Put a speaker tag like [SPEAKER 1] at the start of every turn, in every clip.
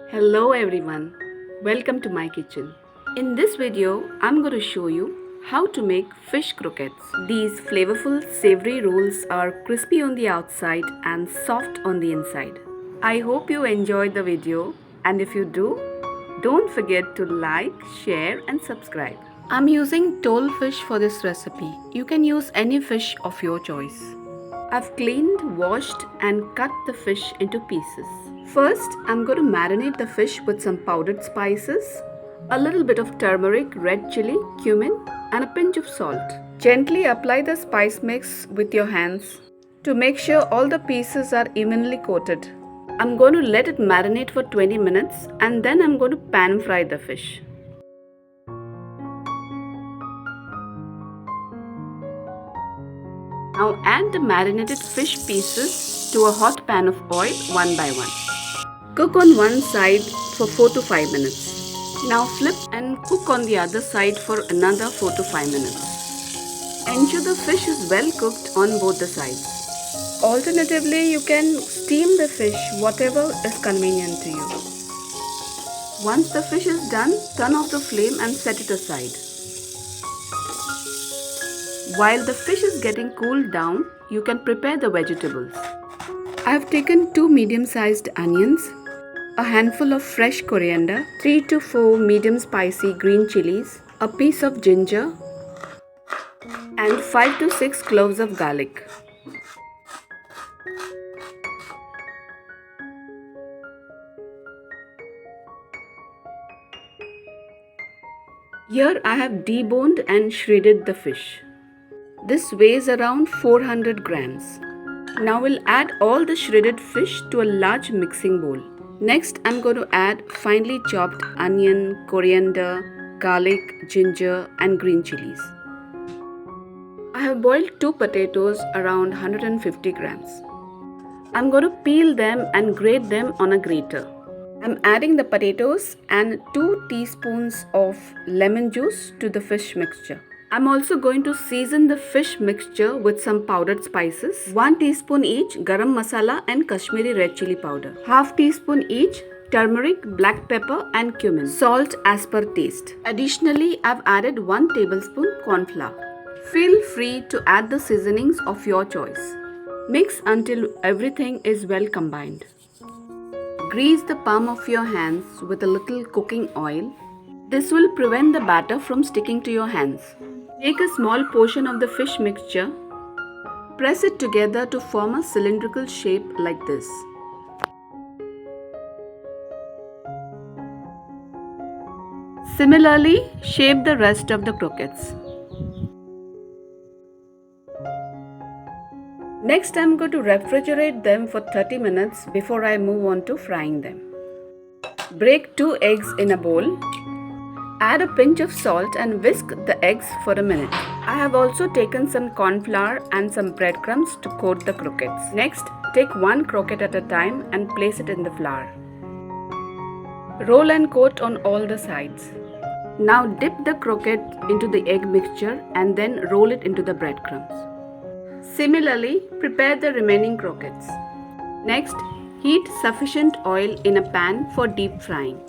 [SPEAKER 1] Hello everyone, welcome to my kitchen. In this video, I'm going to show you how to make fish croquettes. These flavorful savory rolls are crispy on the outside and soft on the inside. I hope you enjoyed the video, and if you do, don't forget to like, share and subscribe. I'm using toll fish for this recipe. You can use any fish of your choice. I've cleaned, washed and cut the fish into pieces. First, I'm going to marinate the fish with some powdered spices, a little bit of turmeric, red chili, cumin and a pinch of salt. Gently apply the spice mix with your hands to make sure all the pieces are evenly coated. I'm going to let it marinate for 20 minutes and then I'm going to pan fry the fish. Now add the marinated fish pieces to a hot pan of oil one by one. Cook on one side for 4 to 5 minutes. Now flip and cook on the other side for another 4 to 5 minutes. Ensure the fish is well cooked on both the sides. Alternatively, you can steam the fish, whatever is convenient to you. Once the fish is done, turn off the flame and set it aside. While the fish is getting cooled down, you can prepare the vegetables. I have taken 2 medium-sized onions, a handful of fresh coriander, 3 to 4 medium spicy green chilies, a piece of ginger, and 5 to 6 cloves of garlic. Here I have deboned and shredded the fish. This weighs around 400 grams. Now we'll add all the shredded fish to a large mixing bowl. Next, I'm going to add finely chopped onion, coriander, garlic, ginger and green chilies. I have boiled 2 potatoes around 150 grams. I'm going to peel them and grate them on a grater. I'm adding the potatoes and 2 teaspoons of lemon juice to the fish mixture. I'm also going to season the fish mixture with some powdered spices, 1 teaspoon each garam masala and Kashmiri red chili powder, half teaspoon each turmeric, black pepper and cumin, salt as per taste. Additionally, I've added 1 tablespoon corn flour. Feel free to add the seasonings of your choice. Mix until everything is well combined. Grease the palm of your hands with a little cooking oil. This will prevent the batter from sticking to your hands. Take a small portion of the fish mixture, press it together to form a cylindrical shape like this. Similarly, shape the rest of the croquettes. Next, I am going to refrigerate them for 30 minutes before I move on to frying them. Break 2 eggs in a bowl. Add a pinch of salt and whisk the eggs for a minute. I have also taken some corn flour and some breadcrumbs to coat the croquettes. Next, take 1 croquette at a time and place it in the flour. Roll and coat on all the sides. Now dip the croquette into the egg mixture and then roll it into the breadcrumbs. Similarly, prepare the remaining croquettes. Next, heat sufficient oil in a pan for deep frying.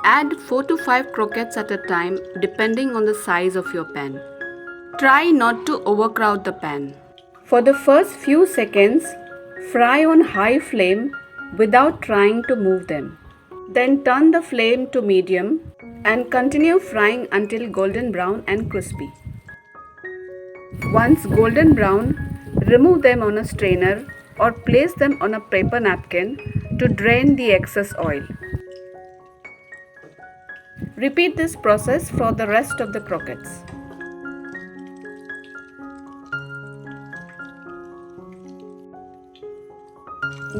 [SPEAKER 1] Add 4 to 5 croquettes at a time depending on the size of your pan. Try not to overcrowd the pan. For the first few seconds, fry on high flame without trying to move them. Then turn the flame to medium and continue frying until golden brown and crispy. Once golden brown, remove them on a strainer or place them on a paper napkin to drain the excess oil. Repeat this process for the rest of the croquettes.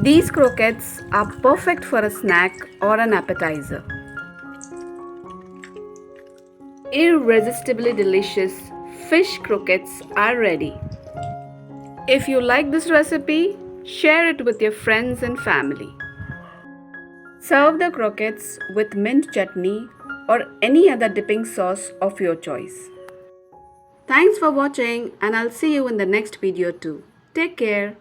[SPEAKER 1] These croquettes are perfect for a snack or an appetizer. Irresistibly delicious fish croquettes are ready. If you like this recipe, share it with your friends and family. Serve the croquettes with mint chutney or any other dipping sauce of your choice. Thanks for watching and I'll see you in the next video too. Take care.